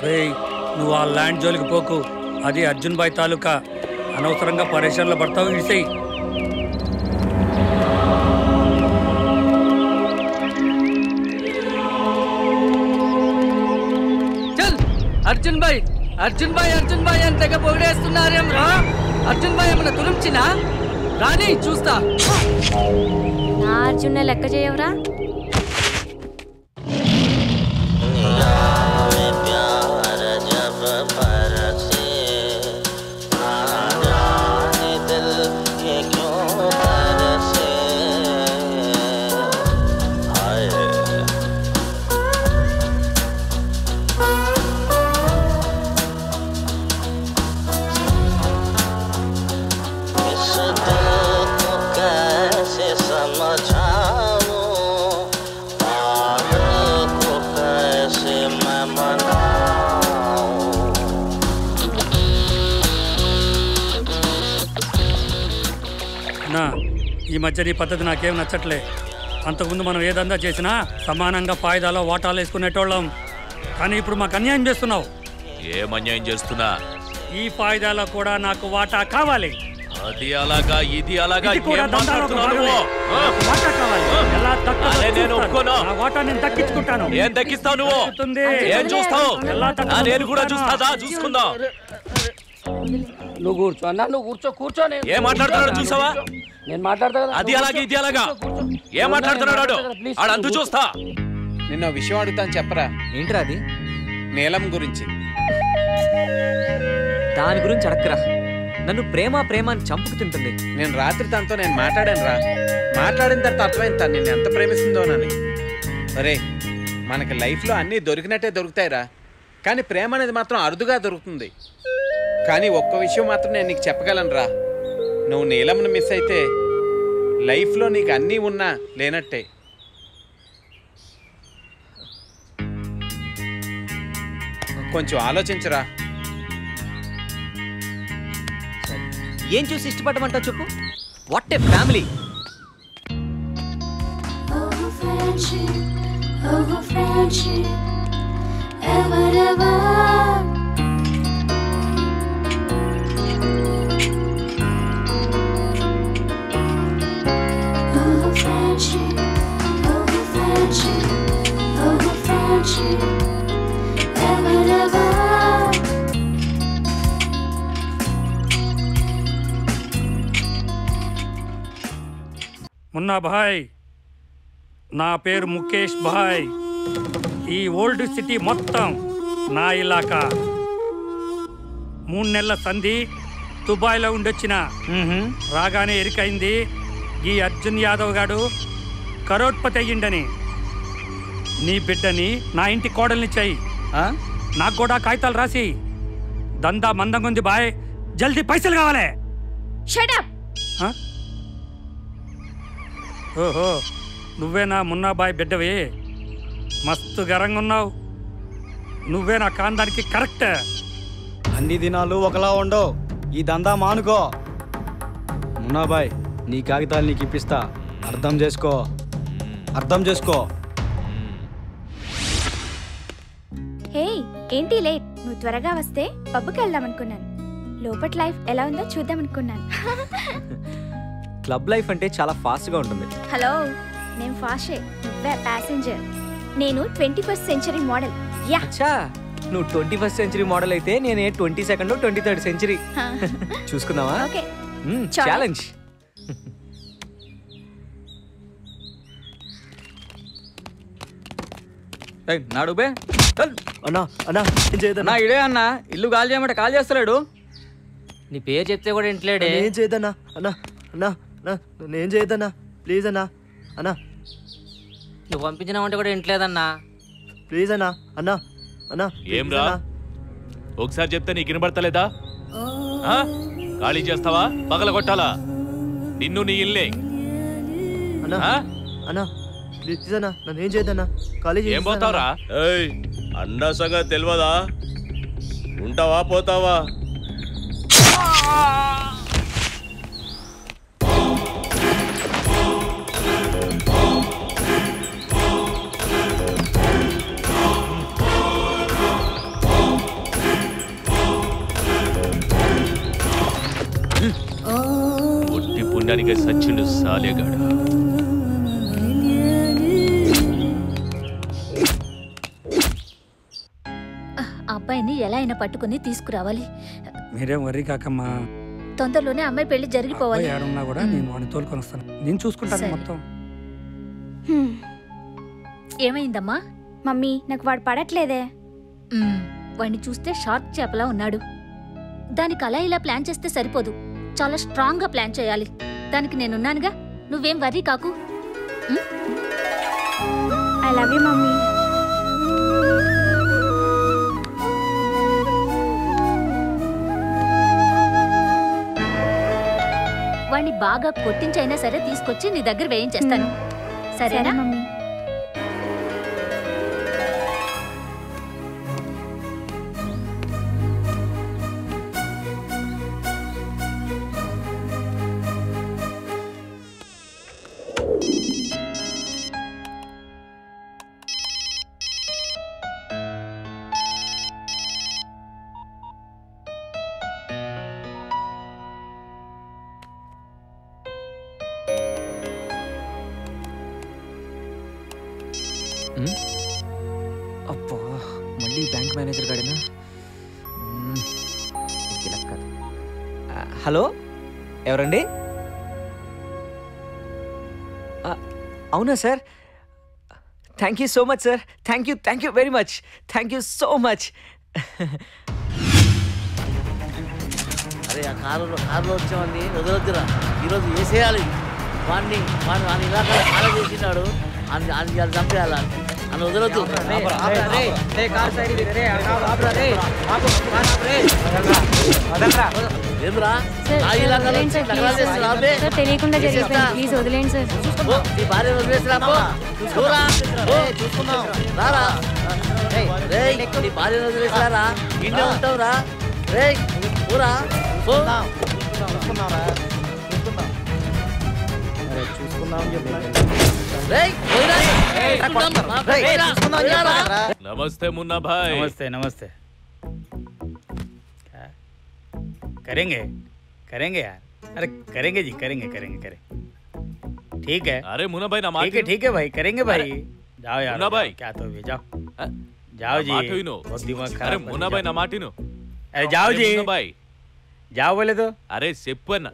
రేయ్ నువ్వు ఆ ల్యాండ్ జోలికి పోకు, అది అర్జున్ బాయ్ తాలూకా. అనవసరంగా పరేషన్లో పడతావు. ఇడిసేయి. అర్జున్ భాయ్ అర్జున్ భాయ్ అర్జున్ భాయ్ అని తెగ పొగిడేస్తున్నారేం రా. అర్జున్ భాయ్ ఏమన్నా తులంచినా రాని చూస్తా. నా అర్జున్ లెక్క చేయవరా? ఈ మధ్య నీ పద్ధతి నాకేం నచ్చట్లే. అంతకుముందు మనం ఏదందా చేసినా సమానంగా ఫాయిదాలో వాటాలు వేసుకునేటోళ్ళం. కానీ ఇప్పుడు మాకు అన్యాయం చేస్తున్నావు. ఏం అన్యాయం చేస్తున్నా? ఈ ఫాయిదాలో కూడా నాకు వాటా కావాలి. అది అలాగా ఇది అలాగా దక్కించుకుంటాను. ఏం దక్కిస్తావు నువ్వు? ఏం చూస్తావు? నేను కూడా చూస్తా. చూసుకుందాం. నువ్వు కూర్చో అన్నా, నువ్వు కూర్చో. ఏం మాట్లాడుతున్నాడు చూసావా? నేను మాట్లాడతా. అది అలాగే ఇది అలాగా ఏం మాట్లాడుతున్నాడు? ఆడంతు చూస్తా. నిన్న విషయం అడుగుతాను, చెప్పరా. ఏంట్రా అది? నీలం గురించి. దాని గురించి అడక్కరా. నన్ను ప్రేమ అని చంపుకు తింటుంది. నేను రాత్రి తనతో మాట్లాడాను రా. మాట్లాడిన తర్వాత అర్థమైంది తను నిన్ను ఎంత ప్రేమిస్తుందోనని. అరే, మనకి లైఫ్లో అన్నీ దొరికినట్టే దొరుకుతాయిరా, కానీ ప్రేమ అనేది మాత్రం అరుదుగా దొరుకుతుంది. కానీ ఒక్క విషయం మాత్రం నేను నీకు చెప్పగలను రా. నువ్వు నీలంను మిస్ అయితే లైఫ్లో నీకు అన్నీ ఉన్నా లేనట్టే. కొంచెం ఆలోచించరా. ఏం చూసి ఇష్టపడమంటావు చెప్పు? What a family. Munna Bhai, నా పేరు ముఖేష్ భాయ్. ఈ ఓల్డ్ సిటీ మొత్తం నా ఇలాకా. 3 నెలల సంధి దుబాయ్లో ఉండొచ్చిన. రాగానే ఎరికైంది ఈ అర్జున్ యాదవ్ గాడు కరోడ్పతి అయ్యిండని. నీ బిడ్డని నా ఇంటి కోడల్ని చెయ్యి. నాకు కూడా కాగితాలు రాసి. దందా మందంగుంది బాయ్, జల్దీ పైసలు కావాలి. ఓహో, నువ్వేనా మున్నాబాయ్ బిడ్డవి? మస్తు గరంగా ఉన్నావు. నువ్వే నా కాందానికి కరెక్ట్. అన్ని దినాలు ఒకలా ఉండవు. ఈ దందా మానుకో. మున్నాబాయ్, నీ కాగితాలు నీకు ఇప్పిస్తా. అర్థం చేసుకో. హే, ఏంటి లేట్? నువ్వు త్వరగా వస్తే పబ్కి వెళ్దాం అనుకున్నాను. లోపట్ లైఫ్ ఎలా ఉందో చూద్దాం అనుకున్నాను. క్లబ్ లైఫ్ అంటే చాలా ఫాస్ట్గా ఉంటుంది. హలో, నేను ఫాస్టే, నువ్వే ప్యాసింజర్. నేను 21st సెంచరీ మోడల్. అచ్చా, నువ్వు 21st సెంచరీ మోడల్ అయితే నేనే 22nd 23rd century. చూసుకుందామా? Okay, challenge. నాడు బే అన్నా నా ఇడే అన్నా. ఇల్లు కాల్ చేయమంటే కాల్ చేస్తలేడు. నీ పేరు చెప్తే కూడా ఇంట్లేడే. ఏం చేయదన్నా? అన్నా నేను చేయదన్నా, ప్లీజ్ అన్నా. నువ్వు పంపించినావంటే కూడా ఇంట్లేదన్నా. ప్లీజ్ అన్నా. ఏం రా, ఒకసారి చెప్తే నీకు వినబడతలేదా? ఖాళీ చేస్తావా? పగల కొట్టాలా నిన్ను? నీ ఇల్లే. అన్నా ప్లీజ్ అన్నా, నన్ను ఏం చేయదన్నా. ఖాళీ ఏం పోతావురా? అన్నా సగా తెలియదా? ఉంటావా పోతావా? తినడానికే సచ్చిండు సాలేగాడు. అబ్బాయిని ఎలా అయినా పట్టుకుని తీసుకురావాలి. మీరేం వర్రీ కాకమ్మా. తొందరలోనే అమ్మాయి పెళ్లి జరిగిపోవాలి. ఏడున్నా కూడా నేను వాడిని తోలుకొని వస్తాను. నేను చూసుకుంటాను సరే. మొత్తం. ఏమైందమ్మా? మమ్మీ నాకు వాడు పడట్లేదే. వాడిని చూస్తే షార్క్ చేపలా ఉన్నాడు. దానికి అలా ఇలా ప్లాన్ చేస్తే సరిపోదు, చాలా స్ట్రాంగ్ గా ప్లాన్ చేయాలి. దానికి నేనున్నానుగా, నువ్వేం వర్రీ కాకు. I love you mummy. వాడిని బాగా కొట్టించైనా సరే తీసుకొచ్చి నీ దగ్గర వేయించేస్తాను. సరేనా మమ్మీ? అబ్బా, మళ్ళీ బ్యాంక్ మేనేజర్ గాడేనా? హలో, ఎవరండి? అవునా sir? Thank you so much sir. Thank you very much. Thank you so much. అరే ఆ కారులో వచ్చామండి, వదలొద్దురా. ఈరోజు వేసేయాలి వాడిని ఇలాగా కాల చేసినాడు. అని చంపేయాలి అని వదలొద్దు. ఏమరా తెలియకుండా ప్లీజ్ వదిలేండి సార్. నీ భార్య వదిలేసిరా. చూసుకున్నాం రారా. నీ భార్య వదిలేసిరారా, ఇంట్లో ఉంటావురా. రే ఊరా నమస్తే మున్నా భాయ్. నమస్తే నమస్తే. करेंगे यार. अरे करेंगे जी, करेंगे. ठीक है. अरे मुन्ना भाई ना ठीक है भाई, करेंगे भाई. जाओ यार मुन्ना भाई. क्या तो भी जाओ जी. बहुत दिमाग खराब. अरे मुन्ना भाई ना माटिनो. अरे जाओ जी. मुन्ना भाई जाओ बोले तो. अरे చెప్పన్నా.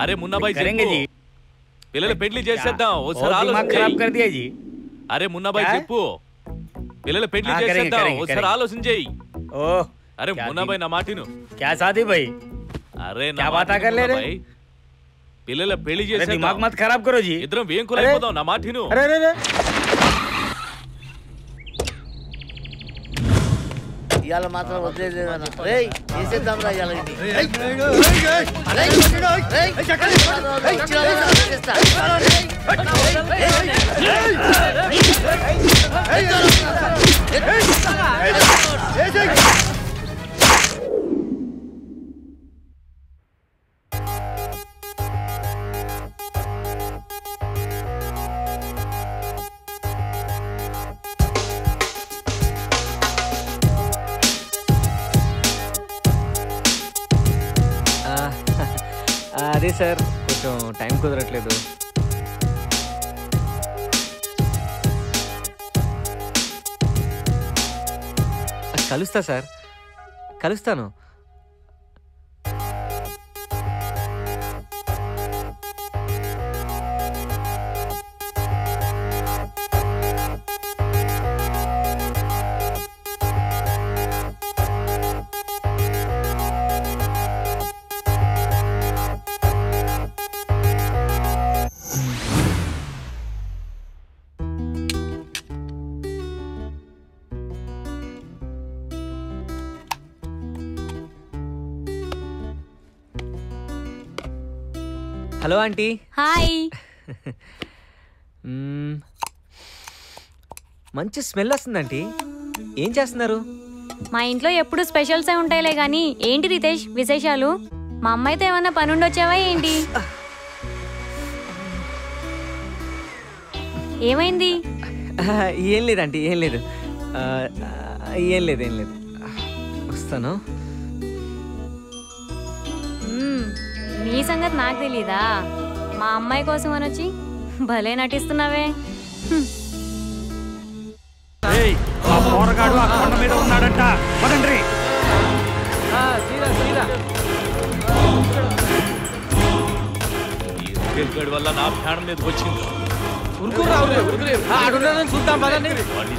अरे मुन्ना भाई करेंगे जी. పిల్లల పెళ్లి చేసేద్దాం. ఒకసారి दिमाग खराब कर दिया जी. अरे मुन्ना भाई చెప్పు. పిల్లల పెళ్లి చేసేద్దాం. ఒకసారి ఆలోచన చేయి. ओह अरे मुन्ना भाई ना माटिनो. क्या शादी भाई? अरे क्या बात कर ले रहे? పిల్లల పెళ్లి చేసేద్దాం. दिमाग मत खराब करो जी. ఇద్దరం వేంకులు అయిపోదాం. నా మాటిను. अरे ఇవాళ మాత్రం వదిలేదన్న. చేసేద్దాం రా ఇవాళ. అదే సార్, కొంచెం టైం కుదరట్లేదు. కలుస్తా సార్, కలుస్తాను. Hello aunty. హాయ్. మంచి స్మెల్ వస్తుంది ఆంటీ. ఏం చేస్తున్నారు? మా ఇంట్లో ఎప్పుడు స్పెషల్సే ఉంటాయిలే కానీ ఏంటి రితేష్ విశేషాలు? మా అమ్మాయితో ఏమన్నా పని ఉండొచ్చావా ఏంటి? ఏమైంది? ఏం లేదు ఆంటీ, ఏం లేదు. ఏం లేదు. వస్తాను. మీ సంగతి నాకు తెలీదా? మా అమ్మాయి కోసం అనొచ్చి భలే నటిస్తున్నావే. ఏయ్, ఆ పోరగాడు ఆ కొండ మీద ఉన్నాడంట. పదండ్రి. ఈ గడి వల్ల నా ప్రాణం మీదకి వచ్చింది. ఉరుకురా, ఆడున్నానని చూద్దాం పదండి. వాడిని